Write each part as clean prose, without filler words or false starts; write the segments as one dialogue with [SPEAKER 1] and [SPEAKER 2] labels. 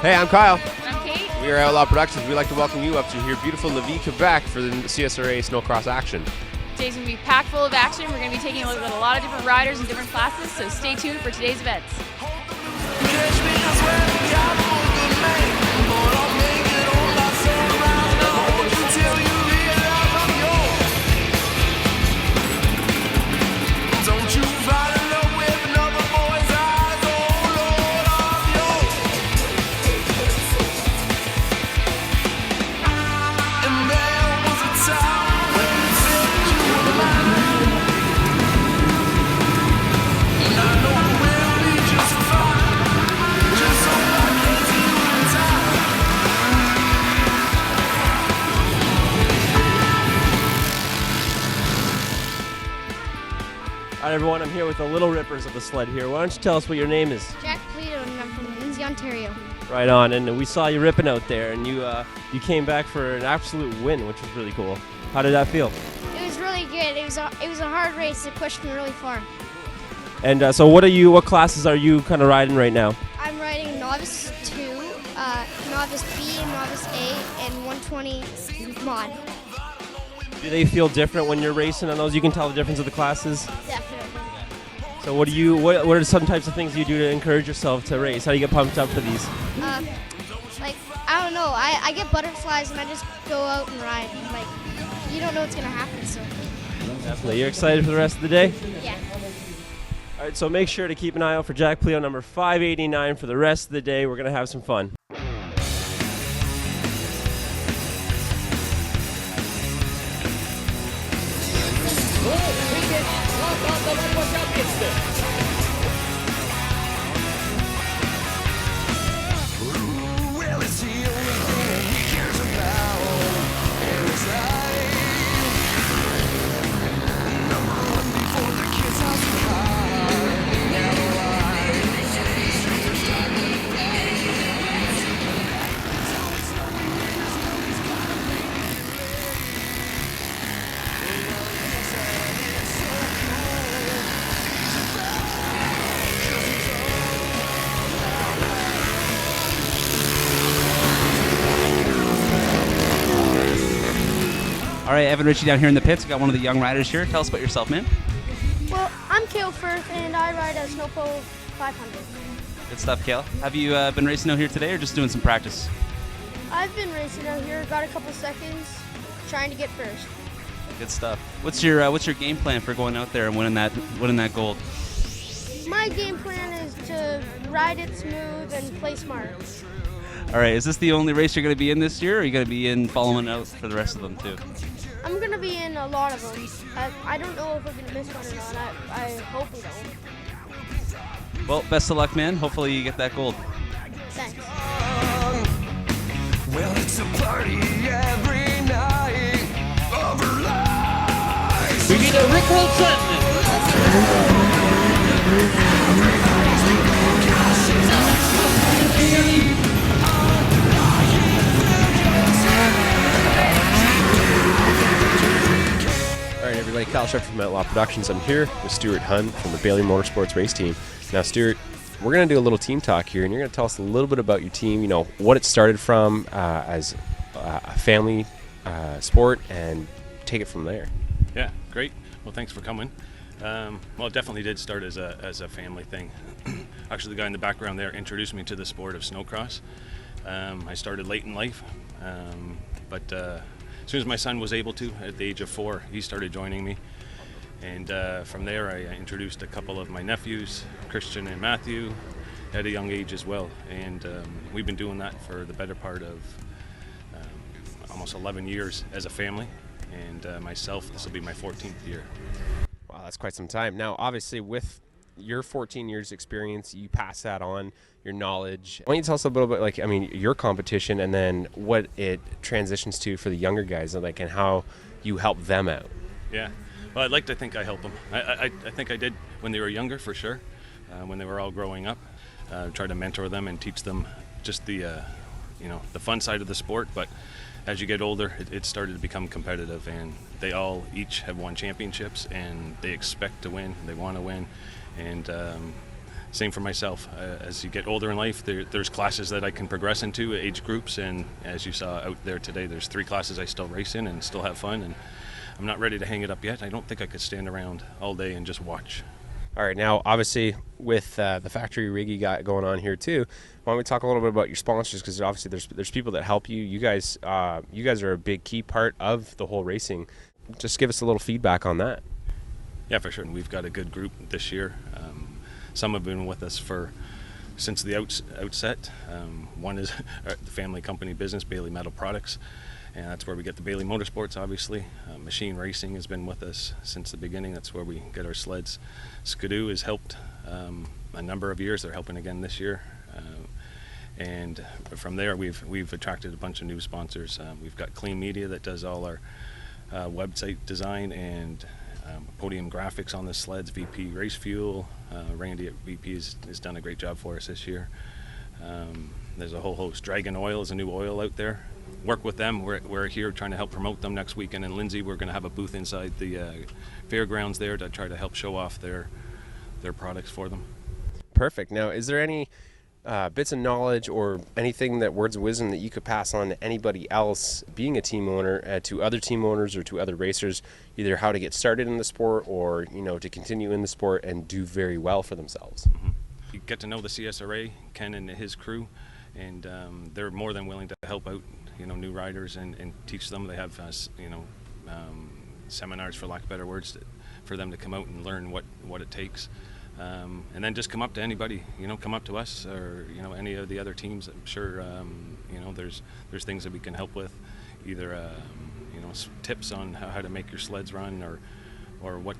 [SPEAKER 1] Hey, I'm Kyle.
[SPEAKER 2] I'm Kate.
[SPEAKER 1] We are Outlaw Productions. We'd like to welcome you up to here beautiful Levis, Quebec for the CSRA Snowcross action.
[SPEAKER 2] Today's going to be packed full of action. We're going to be taking a look at a lot of different riders and different classes, so stay tuned for today's events.
[SPEAKER 3] All right, everyone, I'm here with the Little Rippers of the sled here. Why don't you tell us what your name is?
[SPEAKER 4] Jack Polito, and I'm from Lindsay, Ontario.
[SPEAKER 3] Right on, and we saw you ripping out there, and you came back for an absolute win, which was really cool. How did that feel?
[SPEAKER 4] It was really good. It was a hard race. It pushed me really far.
[SPEAKER 3] And so what classes are you kind of riding right now?
[SPEAKER 4] I'm riding Novice 2, Novice B, and Novice A, and 120 Mod.
[SPEAKER 3] Do they feel different when you're racing on those? You can tell the difference of the classes?
[SPEAKER 4] Definitely.
[SPEAKER 3] So what are some types of things you do to encourage yourself to race? How do you get pumped up for these?
[SPEAKER 4] I don't know. I get butterflies, and I just go out and ride. You don't know what's going to happen, so.
[SPEAKER 3] Definitely. You're excited for the rest of the day?
[SPEAKER 4] Yeah.
[SPEAKER 3] All right, so make sure to keep an eye out for Jack Polito number 589 for the rest of the day. We're going to have some fun.
[SPEAKER 5] All right, Evan Ritchie down here in the pits. We got one of the young riders here. Tell us about yourself, man.
[SPEAKER 4] Well, I'm Kale Firth, and I ride a Snowpole 500.
[SPEAKER 5] Good stuff, Kale. Have you been racing out here today or just doing some practice?
[SPEAKER 4] I've been racing out here, got a couple seconds, trying to get first.
[SPEAKER 5] Good stuff. What's your game plan for going out there and winning that gold?
[SPEAKER 4] My game plan is to ride it smooth and play smart.
[SPEAKER 5] All right, is this the only race you're going to be in this year, or are you going to be in following out for the rest of them too?
[SPEAKER 4] I'm going to be in a lot of them. I don't know if we're going to miss one or not. I hope we don't.
[SPEAKER 5] Well, best of luck, man. Hopefully you get that gold.
[SPEAKER 4] Thanks.
[SPEAKER 6] Well, it's a party every night of our lives.
[SPEAKER 7] We need a Rick Wilson.
[SPEAKER 1] All right, everybody, Kyle Shepard from Outlaw Productions. I'm here with Stuart Hunt from the Bailey Motorsports race team. Now, Stuart, we're going to do a little team talk here, and you're going to tell us a little bit about your team, you know, what it started from as a family sport, and take it from there.
[SPEAKER 8] Yeah, great. Well, thanks for coming. Well, it definitely did start as a family thing. Actually, the guy in the background there introduced me to the sport of snowcross. I started late in life, but as soon as my son was able to, at the age of 4, he started joining me. And from there, I introduced a couple of my nephews, Christian and Matthew, at a young age as well. And we've been doing that for the better part of almost 11 years as a family. And myself, this will be my 14th year.
[SPEAKER 1] Wow, that's quite some time. Now, obviously, with your 14 years experience, you pass that on, your knowledge. Why don't you tell us a little bit, your competition, and then what it transitions to for the younger guys, and how you help them out?
[SPEAKER 8] Yeah. Well, I'd like to think I help them. I think I did when they were younger, for sure. When they were all growing up, try to mentor them and teach them just the fun side of the sport. But as you get older, it started to become competitive, and they all each have won championships, and they expect to win. They want to win, and same for myself. As you get older in life, there's classes that I can progress into, age groups, and as you saw out there today, there's 3 classes I still race in and still have fun, and I'm not ready to hang it up yet. I don't think I could stand around all day and just watch.
[SPEAKER 1] All right, now obviously with the factory rig you got going on here too, why don't we talk a little bit about your sponsors? Because obviously there's people that help you. You guys are a big key part of the whole racing. Just give us a little feedback on that.
[SPEAKER 8] Yeah, for sure. And we've got a good group this year. Some have been with us since the outset. One is the family company business, Bailey Metal Products, and that's where we get the Bailey Motorsports, obviously. Machine Racing has been with us since the beginning. That's where we get our sleds. Skidoo has helped a number of years. They're helping again this year. And from there, we've attracted a bunch of new sponsors. We've got Clean Media that does all our website design and podium graphics on the sleds. VP Race Fuel, Randy at VP has done a great job for us this year. There's a whole host. Dragon Oil is a new oil out there. Work with them. We're here trying to help promote them next weekend in Lindsay. We're going to have a booth inside the fairgrounds there to try to help show off their products for them.
[SPEAKER 1] Perfect. Now, is there any bits of knowledge or anything that words of wisdom that you could pass on to anybody else being a team owner, to other team owners or to other racers, either how to get started in the sport or to continue in the sport and do very well for themselves?
[SPEAKER 8] Mm-hmm. You get to know the CSRA, Ken and his crew, and they're more than willing to help out new riders and teach them. They have seminars, for lack of better words, for them to come out and learn what it takes. And then just come up to anybody, come up to us or any of the other teams. I'm sure there's things that we can help with, either tips on how to make your sleds run or what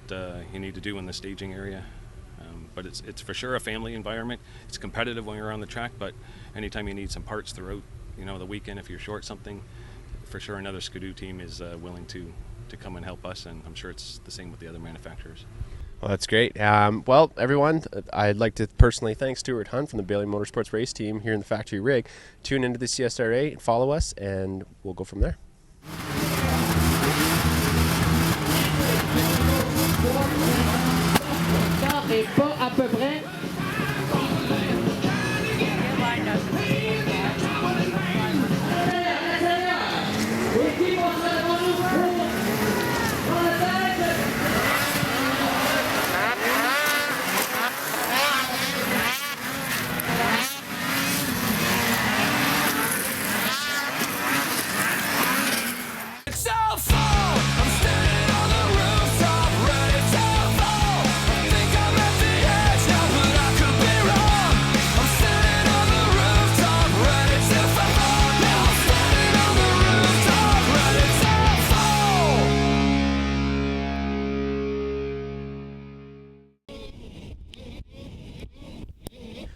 [SPEAKER 8] you need to do in the staging area. But it's for sure a family environment. It's competitive when you're on the track, but anytime you need some parts throughout the weekend, if you're short something, for sure another Skidoo team is willing to come and help us, and I'm sure it's the same with the other manufacturers.
[SPEAKER 1] Well, that's great. Well, everyone, I'd like to personally thank Stuart Hunt from the Bailey Motorsports race team here in the factory rig. Tune into the CSRA and follow us, and we'll go from there.
[SPEAKER 7] Et pas à peu près.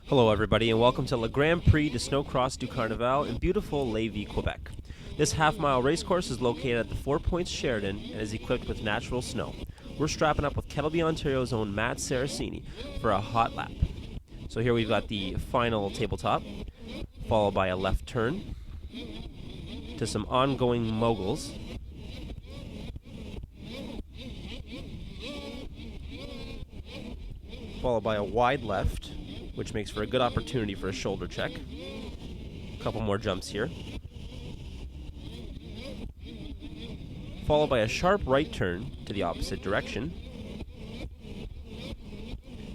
[SPEAKER 3] Hello everybody and welcome to Le Grand Prix de Snowcross du Carnaval in beautiful Levis, Quebec. This half-mile race course is located at the 4 Points Sheridan and is equipped with natural snow. We're strapping up with Kettleby, Ontario's own Matt Saracini for a hot lap. So here we've got the final tabletop, followed by a left turn to some ongoing moguls. Followed by a wide left, which makes for a good opportunity for a shoulder check. A couple more jumps here. Followed by a sharp right turn to the opposite direction.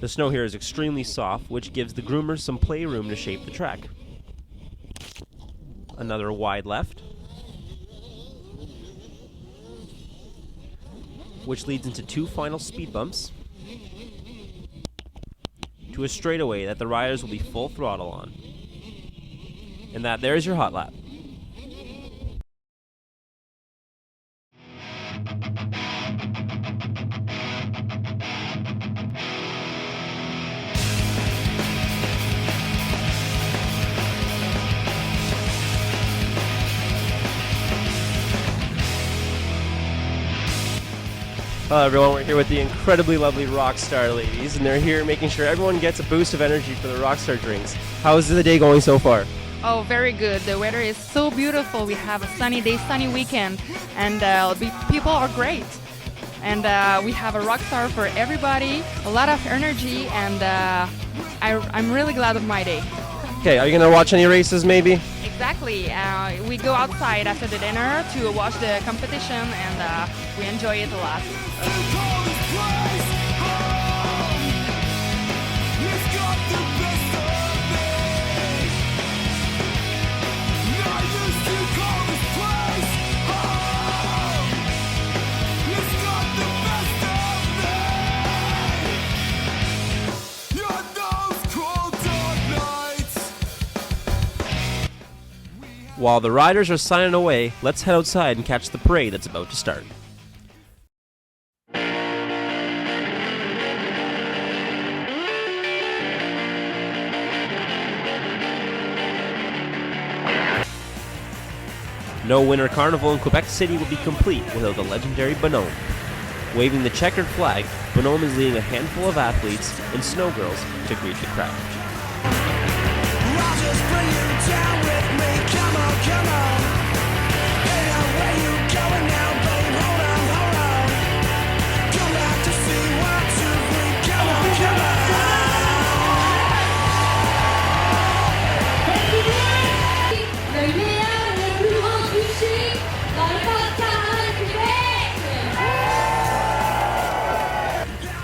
[SPEAKER 3] The snow here is extremely soft, which gives the groomers some playroom to shape the track. Another wide left, which leads into 2 final speed bumps to a straightaway that the riders will be full throttle on. And there's your hot lap. Hello everyone, we're here with the incredibly lovely Rockstar ladies, and they're here making sure everyone gets a boost of energy for the Rockstar drinks. How is the day going so far?
[SPEAKER 9] Oh, very good. The weather is so beautiful. We have a sunny day, sunny weekend, and people are great. and we have a Rockstar for everybody, a lot of energy, and I'm really glad of my day.
[SPEAKER 1] Okay, are you gonna watch any races maybe?
[SPEAKER 9] Exactly. We go outside after the dinner to watch the competition, and we enjoy it a lot.
[SPEAKER 3] While the riders are signing away, let's head outside and catch the parade that's about to start. No Winter Carnival in Quebec City will be complete without the legendary Bonhomme. Waving the checkered flag, Bonhomme is leading a handful of athletes and snowgirls to greet the crowd.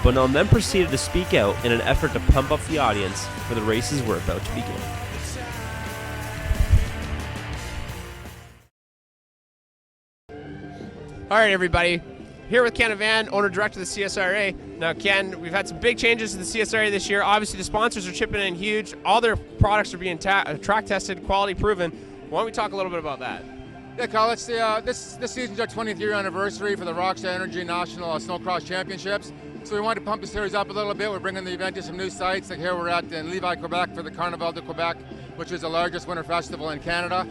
[SPEAKER 3] Bonhomme then proceeded to speak out in an effort to pump up the audience for the races were about to begin.
[SPEAKER 10] All right, everybody. Here with Ken Van, owner-director of the CSRA. Now, Ken, we've had some big changes to the CSRA this year. Obviously, the sponsors are chipping in huge. All their products are being track-tested, quality-proven. Why don't we talk a little bit about that?
[SPEAKER 11] Yeah, Kyle, it's this season's our 20th year anniversary for the Rockstar Energy National Snowcross Championships. So we wanted to pump the series up a little bit. We're bringing the event to some new sites. Like here we're at in Levis, Quebec for the Carnival de Quebec, which is the largest winter festival in Canada.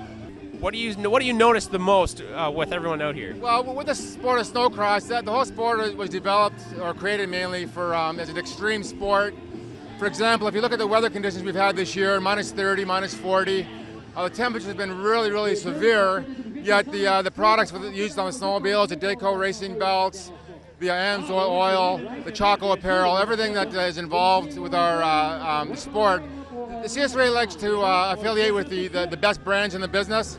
[SPEAKER 10] What do you notice the most with everyone out here?
[SPEAKER 11] Well, with the sport of snowcross, the whole sport was developed or created mainly for as an extreme sport. For example, if you look at the weather conditions we've had this year, minus 30, minus 40, the temperatures have been really, really severe. Yet the products used on the snowmobiles, the Dayco racing belts, the Amsoil oil, the Choco apparel, everything that is involved with our sport. The CSRA likes to affiliate with the best brands in the business,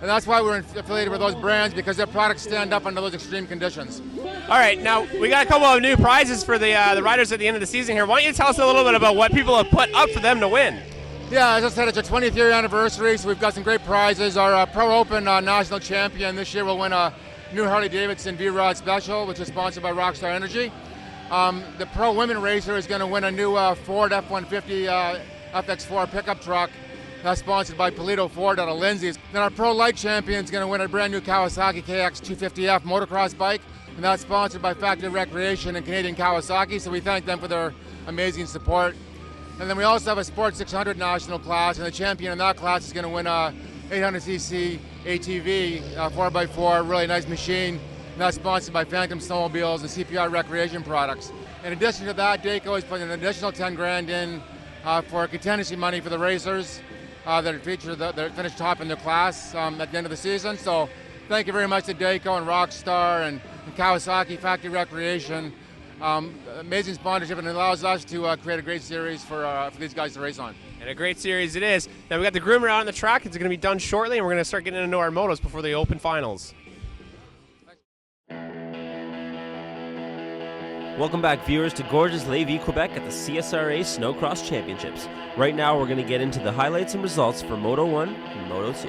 [SPEAKER 11] and that's why we're affiliated with those brands, because their products stand up under those extreme conditions.
[SPEAKER 10] All right, now we got a couple of new prizes for the riders at the end of the season here. Why don't you tell us a little bit about what people have put up for them to win?
[SPEAKER 11] Yeah, as I said, it's our 20th year anniversary, so we've got some great prizes. Our Pro Open national champion this year will win a new Harley-Davidson V-Rod Special, which is sponsored by Rockstar Energy. The Pro Women Racer is going to win a new Ford F-150 FX4 pickup truck. That's sponsored by Polito Ford out of Lindsay's. Then our Pro Light Champion is going to win a brand new Kawasaki KX250F motocross bike, and that's sponsored by Factory Recreation and Canadian Kawasaki, so we thank them for their amazing support. And then we also have a Sport 600 national class, and the champion in that class is going to win a 800cc ATV 4x4, really nice machine, and that's sponsored by Phantom Snowmobiles and CPR Recreation Products. In addition to that, Dayco is putting an additional 10 grand in for contingency money for the racers that finish top in their class at the end of the season. So thank you very much to Dayco and Rockstar and Kawasaki Factory Recreation. Amazing sponsorship, and it allows us to create a great series for these guys to race on.
[SPEAKER 10] And a great series it is. Now we got the groomer out on the track. It's going to be done shortly, and we're going to start getting into our motos before the Open Finals.
[SPEAKER 3] Welcome back, viewers, to gorgeous Levis, Quebec at the CSRA Snowcross Championships. Right now, we're going to get into the highlights and results for Moto 1 and Moto 2.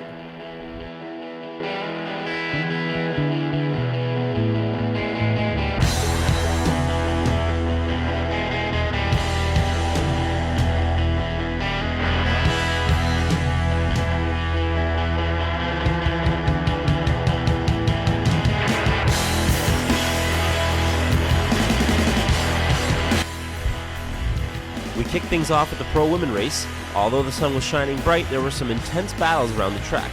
[SPEAKER 3] We kicked things off at the Pro Women race. Although the sun was shining bright, there were some intense battles around the track.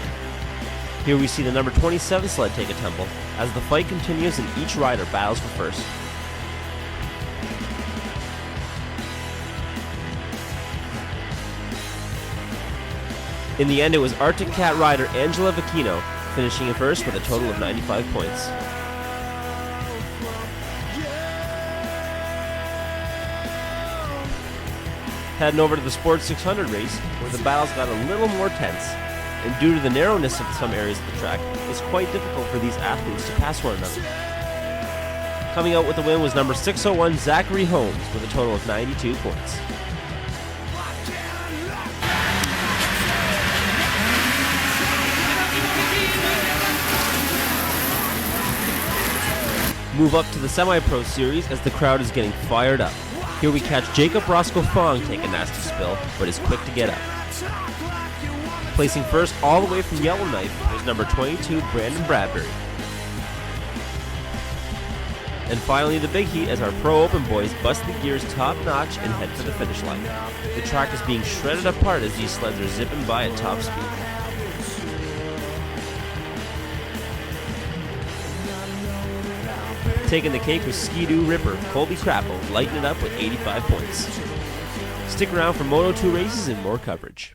[SPEAKER 3] Here we see the number 27 sled take a tumble, as the fight continues and each rider battles for first. In the end, it was Arctic Cat rider Angela Vecchino finishing in first with a total of 95 points. Heading over to the Sports 600 race, where the battles got a little more tense. And due to the narrowness of some areas of the track, it's quite difficult for these athletes to pass one another. Coming out with the win was number 601 Zachary Holmes with a total of 92 points. Move up to the semi-pro series as the crowd is getting fired up. Here we catch Jacob Roscoe Fong take a nasty spill, but is quick to get up. Placing first all the way from Yellowknife is number 22 Brandon Bradbury. And finally the big heat as our Pro Open boys bust the gears top notch and head for the finish line. The track is being shredded apart as these sleds are zipping by at top speed. Taking the cake was Ski-Doo Ripper Colby Crapple, lighting it up with 85 points. Stick around for Moto 2 races and more coverage.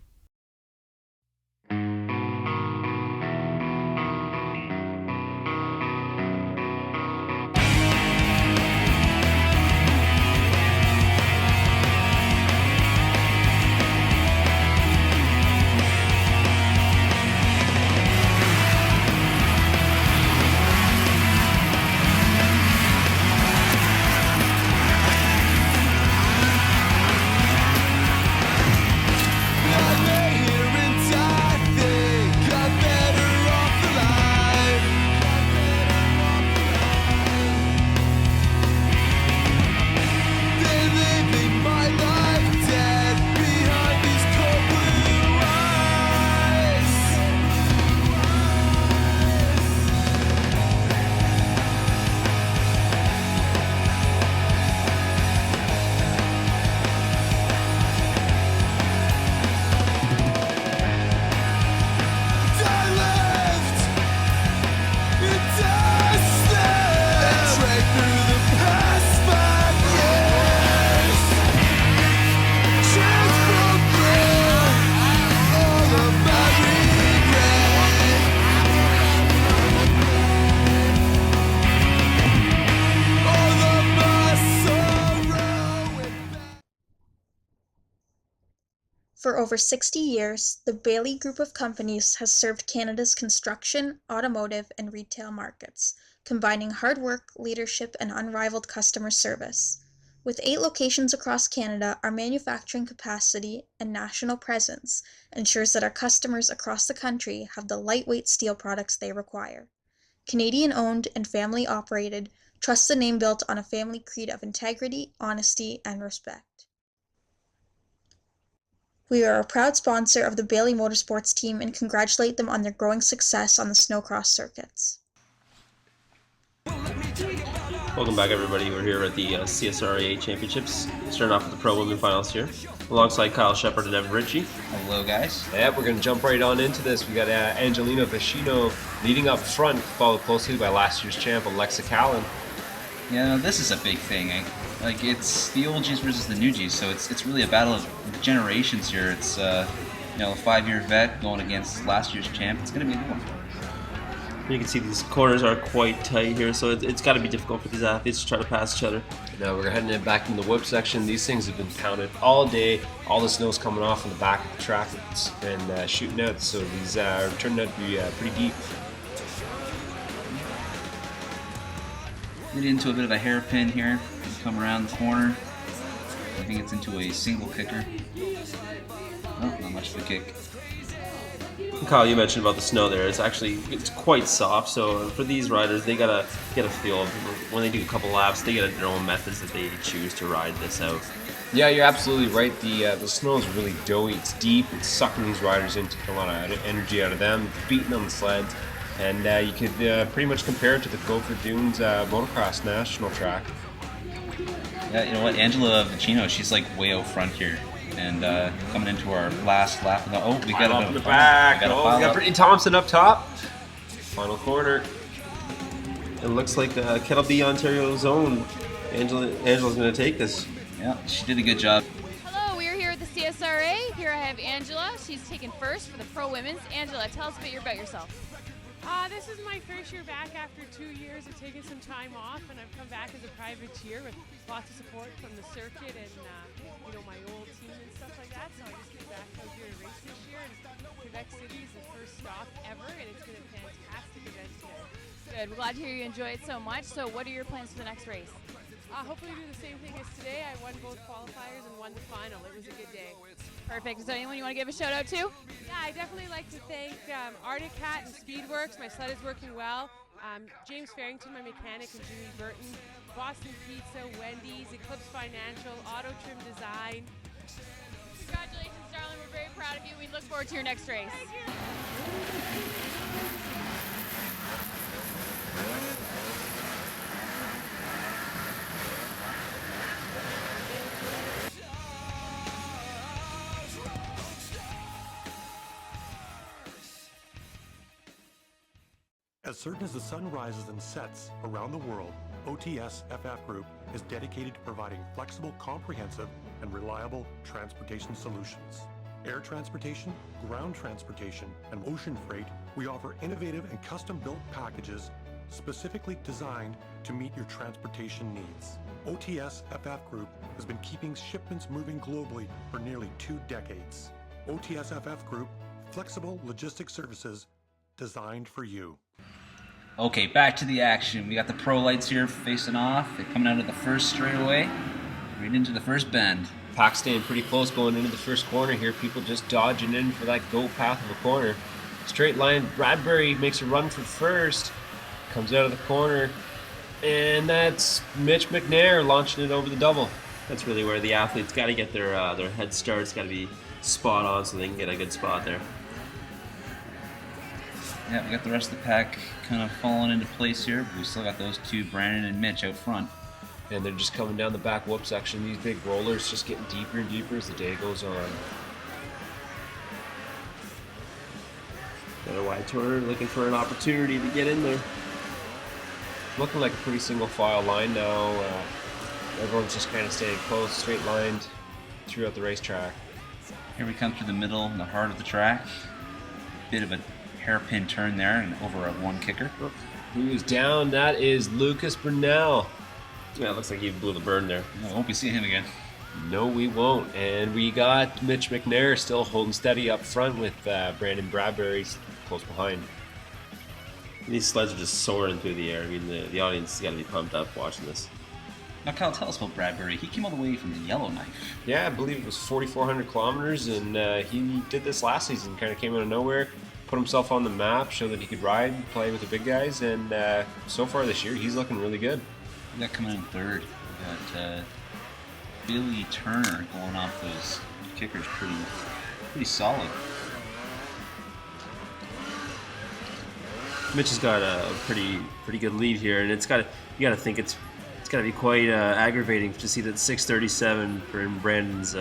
[SPEAKER 12] For over 60 years, the Bailey Group of companies has served Canada's construction, automotive, and retail markets, combining hard work, leadership, and unrivaled customer service. With 8 locations across Canada, our manufacturing capacity and national presence ensures that our customers across the country have the lightweight steel products they require. Canadian-owned and family-operated, trust the name built on a family creed of integrity, honesty, and respect. We are a proud sponsor of the Bailey Motorsports team and congratulate them on their growing success on the Snowcross circuits.
[SPEAKER 3] Welcome back, everybody. We're here at the CSRA Championships, starting off with the Pro Women Finals here, alongside Kyle Shepard and Evan Ritchie.
[SPEAKER 1] Hello, guys. Yeah, we're going to jump right on into this. We got Angelina Vicino leading up front, followed closely by last year's champ, Alexa Callan.
[SPEAKER 5] Yeah, this is a big thing. Like, it's the old G's versus the new G's, so it's really a battle of generations here. It's a 5-year vet going against last year's champ. It's going to be a good one.
[SPEAKER 3] You can see these corners are quite tight here, so it's got to be difficult for these athletes to try to pass each other.
[SPEAKER 1] Now we're heading back in the whip section. These things have been pounded all day. All the snow's coming off in the back of the track and shooting out, so these are turning out to be pretty deep.
[SPEAKER 5] Get into a bit of a hairpin here. Come around the corner. I think it's into a single kicker. Oh, not much of a kick.
[SPEAKER 3] Kyle, you mentioned about the snow there. It's quite soft, so for these riders, they gotta get a feel. When they do a couple laps, they get their own methods that they choose to ride this out.
[SPEAKER 1] Yeah, you're absolutely right. The snow is really doughy. It's deep. It's sucking these riders in, taking a lot of energy out of them, beating on the sleds. And you could pretty much compare it to the Gopher Dunes motocross national track.
[SPEAKER 5] Yeah, you know what? Angela Vicino, she's like way out front here. And coming into our last lap. We got
[SPEAKER 1] up in the back. We got Brittany Thompson up top. Final corner.
[SPEAKER 3] It looks like Kettle B Ontario's own Angela's going to take this.
[SPEAKER 5] Yeah, she did a good job.
[SPEAKER 2] Hello, we are here at the CSRA. Here I have Angela. She's taken first for the Pro Women's. Angela, tell us a bit about yourself.
[SPEAKER 13] This is my first year back after 2 years of taking some time off, and I've come back as a privateer with lots of support from the circuit and you know, my old team and stuff like that. So I just came back out here to race this year, and Quebec City is the first stop ever, and it's been a fantastic event today.
[SPEAKER 2] Good. We're glad to hear you enjoy it so much. So what are your plans for the next race?
[SPEAKER 13] Hopefully do the same thing as today. I won both qualifiers and won the final. It was a good day.
[SPEAKER 2] Perfect. Is there anyone you want to give a shout out to?
[SPEAKER 13] Yeah, I definitely like to thank Arctic Cat and Speedworks. My sled is working well. James Farrington, my mechanic, and Jimmy Burton. Boston Pizza, Wendy's, Eclipse Financial, Auto Trim Design.
[SPEAKER 2] Congratulations, darling. We're very proud of you. We look forward to your next race.
[SPEAKER 13] Thank you.
[SPEAKER 14] As certain as the sun rises and sets around the world, OTS FF Group is dedicated to providing flexible, comprehensive, and reliable transportation solutions. Air transportation, ground transportation, and ocean freight, we offer innovative and custom-built packages specifically designed to meet your transportation needs. OTS FF Group has been keeping shipments moving globally for nearly 2 decades. OTS FF Group, flexible logistics services designed for you.
[SPEAKER 5] Okay, back to the action. We got the pro lights here facing off. They're coming out of the first straightaway, right into the first bend.
[SPEAKER 1] Pack staying pretty close going into the first corner here. People just dodging in for that go path of a corner. Straight line, Bradbury makes a run for first. Comes out of the corner. And that's Mitch McNair launching it over the double.
[SPEAKER 3] That's really where the athletes got to get their head start. It's got to be spot on so they can get a good spot there.
[SPEAKER 5] Yeah, we got the rest of the pack kind of falling into place here, but we still got those two, Brandon and Mitch, out front.
[SPEAKER 1] And they're just coming down the back whoop section. These big rollers just getting deeper and deeper as the day goes on.
[SPEAKER 3] Got a wide turn, looking for an opportunity to get in there.
[SPEAKER 1] Looking like a pretty single file line now. Everyone's just kind of staying close, straight lined throughout the racetrack.
[SPEAKER 5] Here we come through the middle, in the heart of the track. Bit of a hairpin turn there and over a one kicker.
[SPEAKER 1] Who's down? That is Lucas Brunel.
[SPEAKER 3] Yeah, it looks like he blew the burn there.
[SPEAKER 5] I won't be seeing him again.
[SPEAKER 1] No, we won't. And we got Mitch McNair still holding steady up front with Brandon Bradbury close behind.
[SPEAKER 3] These sleds are just soaring through the air. I mean, the audience has got to be pumped up watching this.
[SPEAKER 5] Now, Kyle, tell us about Bradbury. He came all the way from the Yellowknife.
[SPEAKER 1] Yeah, I believe it was 4,400 kilometers, and he did this last season. Kind of came out of nowhere, put himself on the map, showed that he could ride, play with the big guys, and so far this year, he's looking really good.
[SPEAKER 5] We got coming in third. We got Billy Turner going off those kickers pretty solid.
[SPEAKER 3] Mitch has got a pretty good lead here, and you got to think it's got to be quite aggravating to see that 6:37 from Brandon's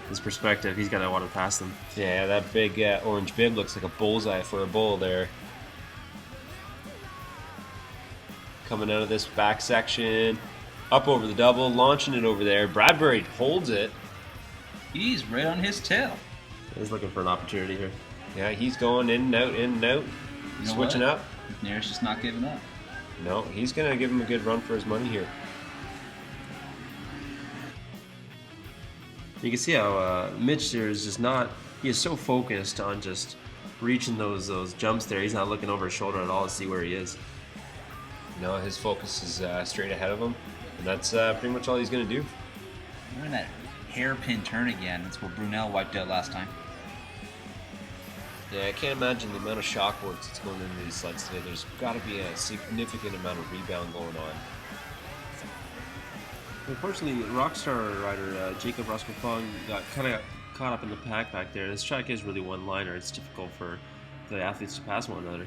[SPEAKER 3] his perspective. He's got to want to pass them.
[SPEAKER 1] Yeah, that big orange bib looks like a bullseye for a bull there. Coming out of this back section, up over the double, launching it over there. Bradbury holds it.
[SPEAKER 5] He's right on his tail.
[SPEAKER 3] He's looking for an opportunity here.
[SPEAKER 1] Yeah, he's going in and out, switching up.
[SPEAKER 5] McNair's just not giving up.
[SPEAKER 1] No, he's going to give him a good run for his money here.
[SPEAKER 3] You can see how Mitch there is just not, he is so focused on just reaching those jumps there. He's not looking over his shoulder at all to see where he is.
[SPEAKER 1] No, his focus is straight ahead of him, and that's pretty much all he's going to do.
[SPEAKER 5] We're in that hairpin turn again. That's where Brunel wiped out last time.
[SPEAKER 1] Yeah, I can't imagine the amount of shock works that's going into these sleds today. There's got to be a significant amount of rebound going on.
[SPEAKER 3] Unfortunately, Rockstar rider Jacob Ruskell-Fong got caught up in the pack back there. This track is really one-liner. It's difficult for the athletes to pass one another.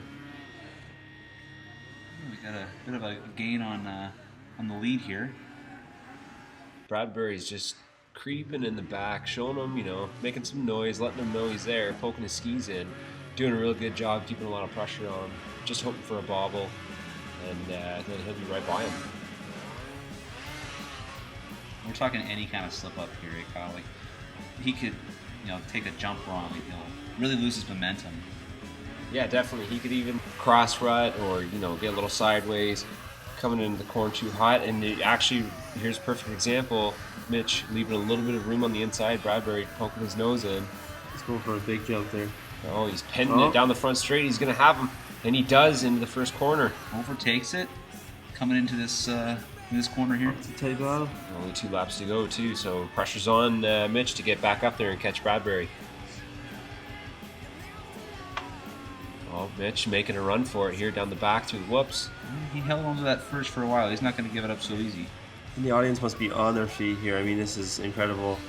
[SPEAKER 5] We got a bit of a gain on the lead here.
[SPEAKER 1] Bradbury's just creeping in the back, showing him, making some noise, letting him know he's there, poking his skis in, doing a real good job, keeping a lot of pressure on him, just hoping for a bobble, and then he'll be right by him.
[SPEAKER 5] We're talking any kind of slip up here, Kyle. Like, he could, take a jump wrong, and he'll really lose his momentum.
[SPEAKER 1] Yeah, definitely. He could even cross rut or, you know, get a little sideways, coming into the corn too hot. And actually, here's a perfect example. Mitch leaving a little bit of room on the inside. Bradbury poking his nose in.
[SPEAKER 3] He's going for a big jump there.
[SPEAKER 1] Oh, he's pending it down the front straight. He's going to have him. And he does into the first corner.
[SPEAKER 5] Overtakes it, coming into this corner here.
[SPEAKER 3] It's a tight battle.
[SPEAKER 1] Only 2 laps to go, too. So pressure's on Mitch to get back up there and catch Bradbury. Oh, Mitch making a run for it here down the back through the whoops.
[SPEAKER 5] He held on to that first for a while. He's not going to give it up so easy.
[SPEAKER 3] And the audience must be on their feet here. I mean, this is incredible.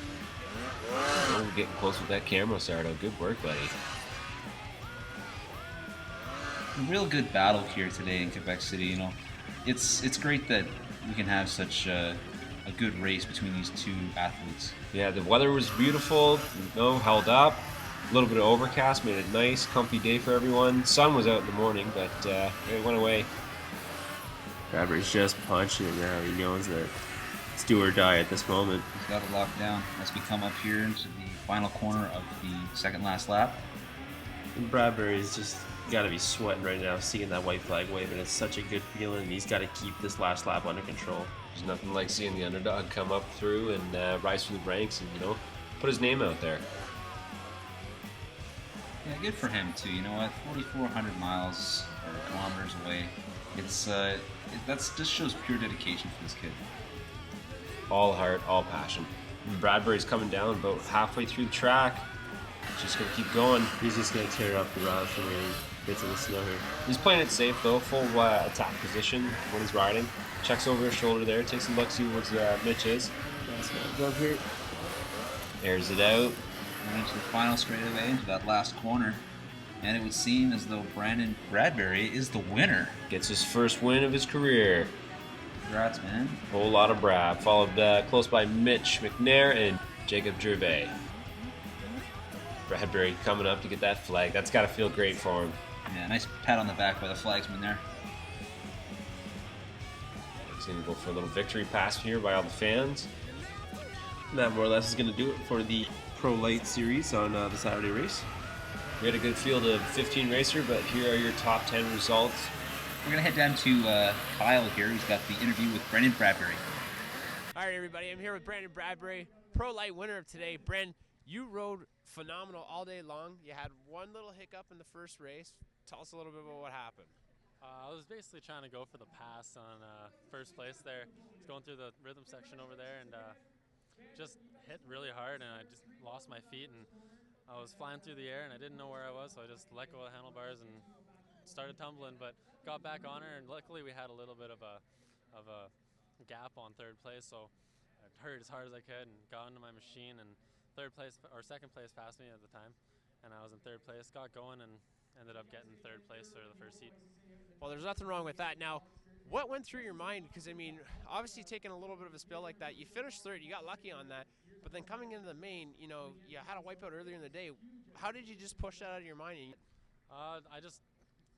[SPEAKER 1] Oh, getting close with that camera, Sardo. Good work, buddy.
[SPEAKER 5] A real good battle here today in Quebec City. You know, it's great that we can have such a good race between these two athletes.
[SPEAKER 1] Yeah, the weather was beautiful. You know, held up. A little bit of overcast made it a nice, comfy day for everyone. Sun was out in the morning, but it went away.
[SPEAKER 3] Bradbury's just punching it now. He knows that it's do or die at this moment.
[SPEAKER 5] He's got it locked down as we come up here into the final corner of the second last lap.
[SPEAKER 3] And Bradbury's just got to be sweating right now, seeing that white flag wave, and it's such a good feeling. And he's got to keep this last lap under control.
[SPEAKER 1] There's nothing like seeing the underdog come up through and rise through the ranks and, you know, put his name out there.
[SPEAKER 5] Yeah, good for him too. You know what? 4,400 miles or kilometers away. That's just shows pure dedication for this kid.
[SPEAKER 1] All heart, all passion. And Bradbury's coming down about halfway through the track. Just gonna keep going.
[SPEAKER 3] He's just gonna tear up the route when he gets in the snow here.
[SPEAKER 1] He's playing it safe though, full attack position when he's riding. Checks over his shoulder there, takes a look, see where Mitch is.
[SPEAKER 3] That's my jump here.
[SPEAKER 1] Airs it out.
[SPEAKER 5] We're into the final straightaway, into that last corner. And it would seem as though Brandon Bradbury is the winner.
[SPEAKER 1] Gets his first win of his career.
[SPEAKER 5] Congrats, man.
[SPEAKER 1] Whole lot of Brad. Followed close by Mitch McNair and Jacob Gervais. Bradbury coming up to get that flag. That's got to feel great for him.
[SPEAKER 5] Yeah, nice pat on the back by the flagsman there.
[SPEAKER 1] He's going to go for a little victory pass here by all the fans.
[SPEAKER 3] And that more or less is going to do it for the Pro Light Series on the Saturday race.
[SPEAKER 1] We had a good field of 15 racer, but here are your top 10 results.
[SPEAKER 5] We're going to head down to Kyle here. He's got the interview with Brandon Bradbury.
[SPEAKER 10] All right, everybody. I'm here with Brandon Bradbury, Pro Light winner of today. Brandon, you rode phenomenal all day long. You had one little hiccup in the first race. Tell us a little bit about what happened.
[SPEAKER 15] I was basically trying to go for the pass on first place there. I was going through the rhythm section over there and just hit really hard, and I just lost my feet, and I was flying through the air and I didn't know where I was, so I just let go of the handlebars and started tumbling, but got back on her, and luckily we had a little bit of a gap on third place, so I hurried as hard as I could and got into my machine, and second place passed me at the time, and I was in third place, got going and ended up getting third place for the first heat.
[SPEAKER 10] Well, there's nothing wrong with that. Now, what went through your mind? Because, I mean, obviously taking a little bit of a spill like that, you finished third, you got lucky on that, but then coming into the main, you know, you had a wipeout earlier in the day. How did you just push that out of your mind?
[SPEAKER 15] I just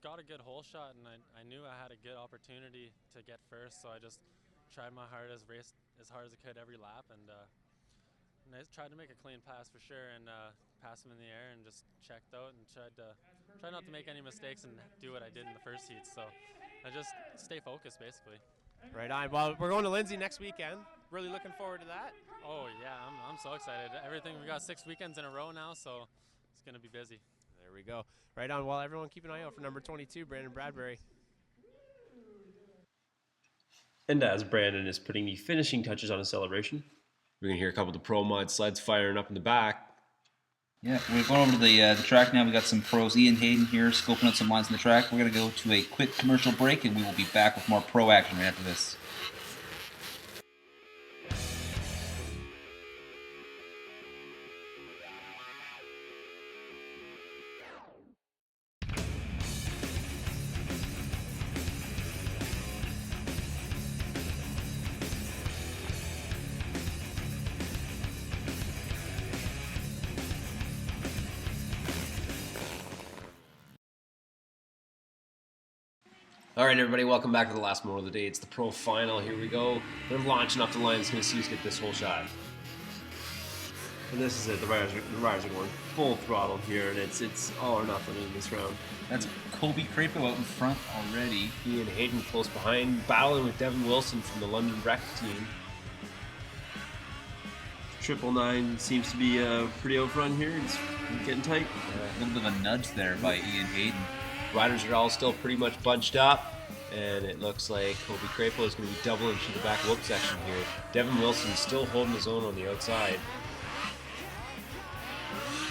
[SPEAKER 15] got a good hole shot, and I knew I had a good opportunity to get first, so I just tried my hardest, raced as hard as I could every lap, and I tried to make a clean pass for sure, and pass him in the air, and just checked out and tried not to make any mistakes and do what I did in the first heat. So I just stay focused, basically.
[SPEAKER 10] Right on. Well, we're going to Lindsay next weekend. Really looking forward to that.
[SPEAKER 15] Oh yeah, I'm so excited. We got 6 weekends in a row now, so it's gonna be busy.
[SPEAKER 10] There we go. Right on. Well, everyone keep an eye out for number 22, Brandon Bradbury.
[SPEAKER 3] And as Brandon is putting the finishing touches on his celebration,
[SPEAKER 1] we're going to hear a couple of the Pro Mod sleds firing up in the back.
[SPEAKER 5] Yeah, we're going over to the track now. We got some pros. Ian Hayden here scoping out some lines on the track. We're going to go to a quick commercial break, and we will be back with more pro action right after this.
[SPEAKER 1] All right, everybody, welcome back to the last moto of the day. It's the Pro Final. Here we go. They're launching off the line. It's going to see us get this whole shot.
[SPEAKER 3] And this is it. The riders are going full throttle here, and it's all or nothing in this round.
[SPEAKER 5] That's Kobe Crapo out in front already.
[SPEAKER 1] Ian Hayden close behind, battling with Devin Wilson from the London Wreck team.
[SPEAKER 3] 999 seems to be pretty out front here. It's getting tight.
[SPEAKER 5] A little bit of a nudge there by Ian Hayden.
[SPEAKER 1] Riders are all still pretty much bunched up, and it looks like Kobe Crapo is going to be doubling through the back whoop section here. Devin Wilson still holding his own on the outside.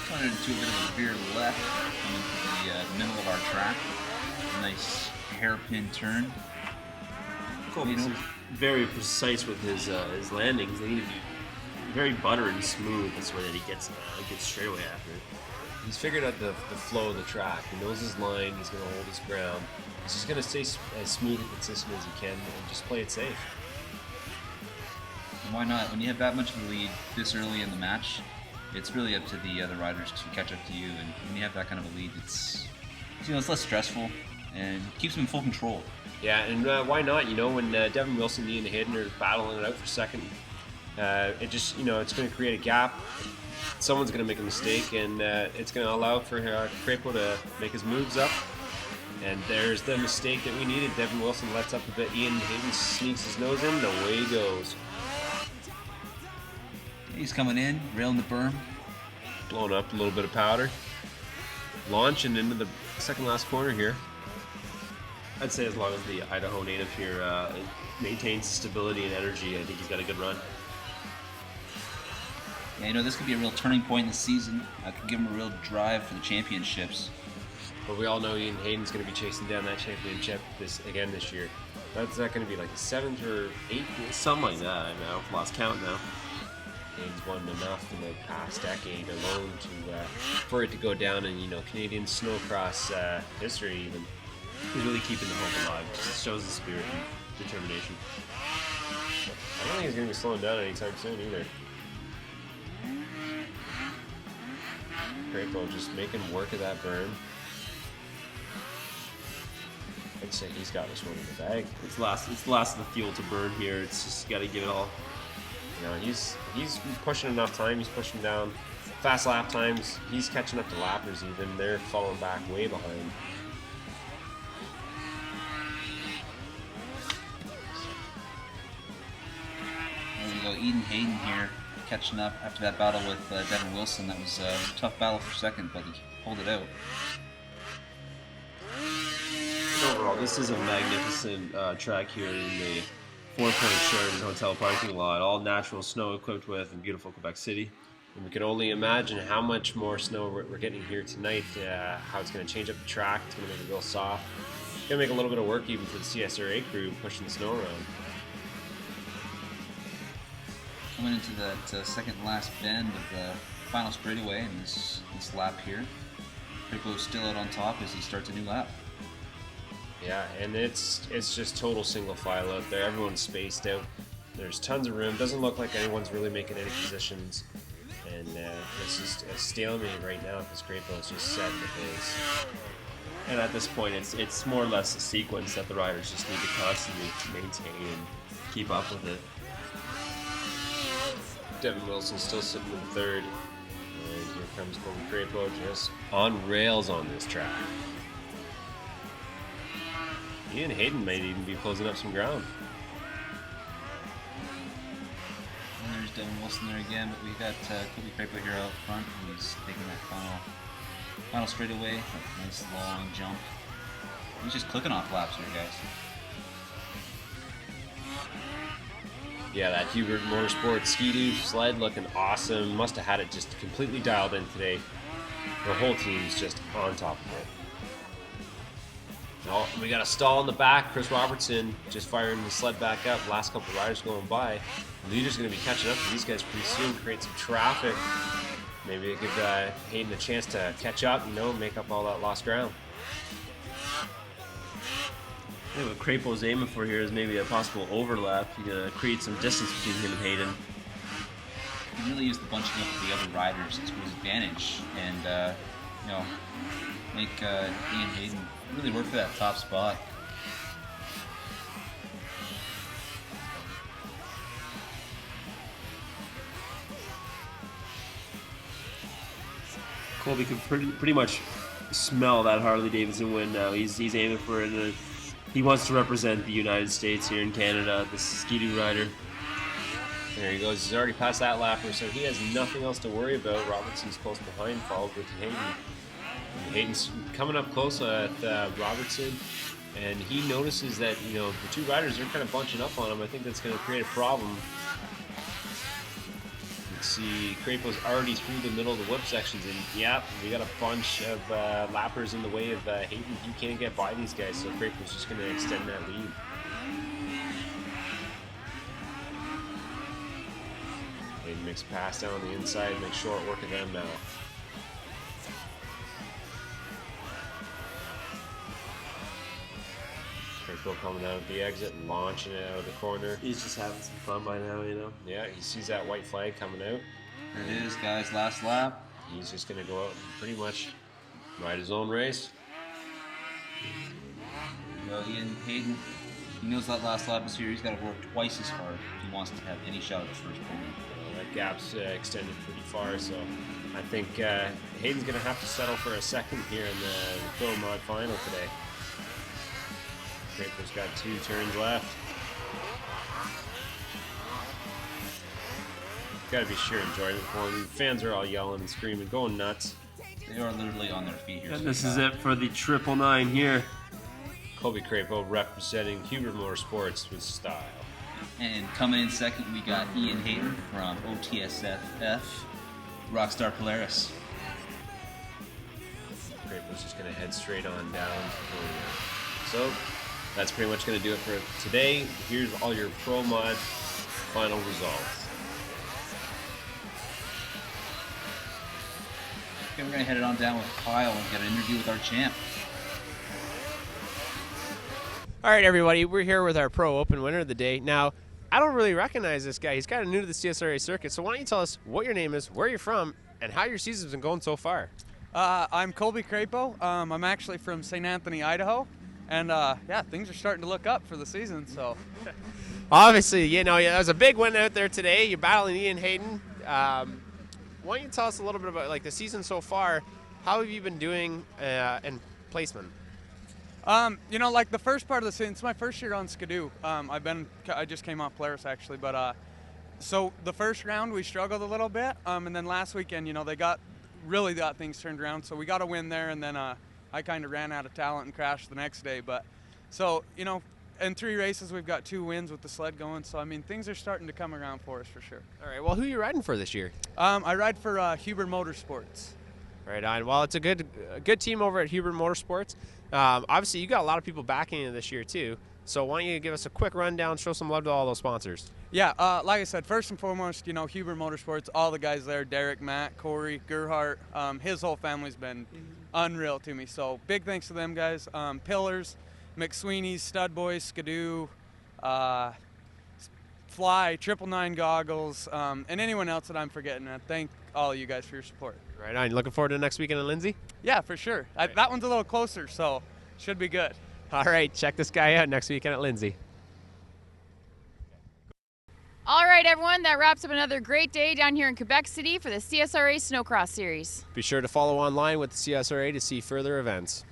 [SPEAKER 5] Turning into a bit of a veer left, coming to the middle of our track. Nice hairpin turn.
[SPEAKER 3] Kobe's very precise with his landings. They need to be very buttery smooth this way that he gets straight away after it.
[SPEAKER 1] He's figured out the flow of the track. He knows his line. He's going to hold his ground. He's just going to stay as smooth and consistent as he can and just play it safe.
[SPEAKER 5] And why not? When you have that much of a lead this early in the match, it's really up to the other riders to catch up to you. And when you have that kind of a lead, it's it's less stressful and keeps them in full control.
[SPEAKER 1] Yeah, and why not? When Devin Wilson and Ian Hayden are battling it out for second, it just it's going to create a gap. Someone's going to make a mistake, and it's going to allow for Crapo to make his moves up. And there's the mistake that we needed. Devin Wilson lets up a bit. Ian Hayden sneaks his nose in, and away he goes.
[SPEAKER 5] He's coming in, railing the berm.
[SPEAKER 1] Blowing up a little bit of powder. Launching into the second last corner here.
[SPEAKER 3] I'd say as long as the Idaho native here maintains stability and energy, I think he's got a good run.
[SPEAKER 5] Yeah, this could be a real turning point in the season. I could give him a real drive for the championships.
[SPEAKER 1] But we all know Ian Hayden's going to be chasing down that championship this year. That's not going to be like the 7th or 8th?
[SPEAKER 3] Something like that. I've lost count now.
[SPEAKER 1] Hayden's won enough in the past decade alone for it to go down in Canadian Snowcross history even.
[SPEAKER 3] He's really keeping the hope alive. Just shows the spirit and determination.
[SPEAKER 1] I don't think he's going to be slowing down anytime soon either. Crapo just making work of that berm. I'd say he's got this one in the bag.
[SPEAKER 3] It's the last of the fuel to burn here. It's just got to give it all.
[SPEAKER 1] He's pushing enough time. He's pushing down fast lap times. He's catching up to lappers even. They're falling back way behind.
[SPEAKER 5] There we go, Eden Hayden here, catching up after that battle with Devin Wilson. That was a tough battle for second, but he pulled it out.
[SPEAKER 3] Overall, this is a magnificent track here in the 4 Point Sheridan Hotel parking lot. All natural snow equipped with in beautiful Quebec City.
[SPEAKER 1] And we can only imagine how much more snow we're getting here tonight, how it's going to change up the track. It's going to make it real soft. It's going to make a little bit of work even for the CSRA crew pushing the snow around.
[SPEAKER 5] Coming into that second last bend of the final straightaway in this lap here. Crapo's still out on top as he starts a new lap.
[SPEAKER 1] Yeah, and it's just total single file out there. Everyone's spaced out. There's tons of room. Doesn't look like anyone's really making any positions. And it's just a stalemate right now because Crapo's just setting the pace.
[SPEAKER 3] And at this point, it's more or less a sequence that the riders just need to constantly maintain and keep up with it.
[SPEAKER 1] Devin Wilson's still sitting in third. And here comes Kobe Crapo just on rails on this track. Ian Hayden might even be closing up some ground.
[SPEAKER 5] And there's Devin Wilson there again, but we got Kobe Crapo here out front. He's taking that final straightaway, that nice long jump. He's just clicking off laps here, guys.
[SPEAKER 1] Yeah, that Hubert Motorsports Ski-Doo sled looking awesome. Must have had it just completely dialed in today. The whole team's just on top of it. Oh, we got a stall in the back. Chris Robertson just firing the sled back up. Last couple of riders going by. The leader's going to be catching up to these guys pretty soon, create some traffic. Maybe give Hayden a chance to catch up, make up all that lost ground.
[SPEAKER 3] I think what Crapo's aiming for here is maybe a possible overlap. He's going to create some distance between him and Hayden.
[SPEAKER 5] He can really use the bunching up of the other riders to his advantage and, make Ian Hayden really work for that top spot.
[SPEAKER 3] Colby can pretty much smell that Harley Davidson win now. He's aiming for it. And he wants to represent the United States here in Canada. This Ski-Doo rider.
[SPEAKER 1] There he goes. He's already passed that lapper, so he has nothing else to worry about. Robertson's close behind, followed with Hayden. Hayden's coming up close at Robertson, and he notices that the two riders are kind of bunching up on him. I think that's going to create a problem. You can see Crapo's already through the middle of the whip sections, and yeah, we got a bunch of lappers in the way of Hayden. He can't get by these guys, so Crapo's just going to extend that lead. Hayden makes a pass down on the inside, makes short work of them now. Crapo coming out of the exit and launching it out of the corner.
[SPEAKER 3] He's just having some fun by now,
[SPEAKER 1] Yeah, he sees that white flag coming out.
[SPEAKER 5] There it is, guys, last lap.
[SPEAKER 1] He's just going to go out and pretty much ride his own race.
[SPEAKER 5] Well, Ian Hayden, he knows that last lap is here. He's got to work twice as hard if he wants to have any shot at the first podium.
[SPEAKER 1] That gap's extended pretty far, so I think Hayden's going to have to settle for a second here in the Pro Mod final today. Crapo's got 2 turns left. Got to be sheer enjoyment for him. Fans are all yelling and screaming, going nuts.
[SPEAKER 5] They are literally on their feet here.
[SPEAKER 3] And this is it for the 999 here.
[SPEAKER 1] Colby Crapo representing Huber Motorsports with style.
[SPEAKER 5] And coming in second, we got Ian Hayden from OTSFF, Rockstar Polaris.
[SPEAKER 1] Crapo's just going to head straight on down. So that's pretty much going to do it for today. Here's all your Pro Mod final results.
[SPEAKER 5] Okay, we're going to head it on down with Kyle and get an interview with our champ.
[SPEAKER 10] All right, everybody, we're here with our Pro Open winner of the day. Now, I don't really recognize this guy. He's kind of new to the CSRA circuit, so why don't you tell us what your name is, where you're from, and how your season's been going so far?
[SPEAKER 16] I'm Colby Crapo. I'm actually from St. Anthony, Idaho, and yeah, things are starting to look up for the season. So,
[SPEAKER 10] obviously, there was a big win out there today. You're battling Ian Hayden. Why don't you tell us a little bit about the season so far? How have you been doing in placement?
[SPEAKER 16] The first part of the season, it's my first year on Ski-Doo. I just came off Polaris actually, but so the first round we struggled a little bit, and then last weekend, they really got things turned around, so we got a win there, and then I kind of ran out of talent and crashed the next day. But so in 3 races we've got 2 wins with the sled going, so I mean things are starting to come around for us for sure.
[SPEAKER 10] All right, well, who are you riding for this year?
[SPEAKER 16] I ride for Huber Motorsports.
[SPEAKER 10] Right on. Well, it's a good team over at Huber Motorsports. Obviously, you got a lot of people backing you this year too. So why don't you give us a quick rundown, show some love to all those sponsors?
[SPEAKER 16] Yeah, like I said, first and foremost, Huber Motorsports, all the guys there, Derek, Matt, Corey, Gerhardt, his whole family's been unreal to me. So big thanks to them guys. Pillars, McSweeney's, Stud Boys, Ski-Doo, Fly, 999 Goggles, and anyone else that I'm forgetting. I thank all of you guys for your support.
[SPEAKER 10] Right on. Looking forward to the next weekend in Lindsay?
[SPEAKER 16] Yeah, for sure. That one's a little closer, so should be good.
[SPEAKER 10] All right, check this guy out next weekend at Lindsay.
[SPEAKER 2] All right, everyone, that wraps up another great day down here in Quebec City for the CSRA Snowcross Series.
[SPEAKER 10] Be sure to follow online with the CSRA to see further events.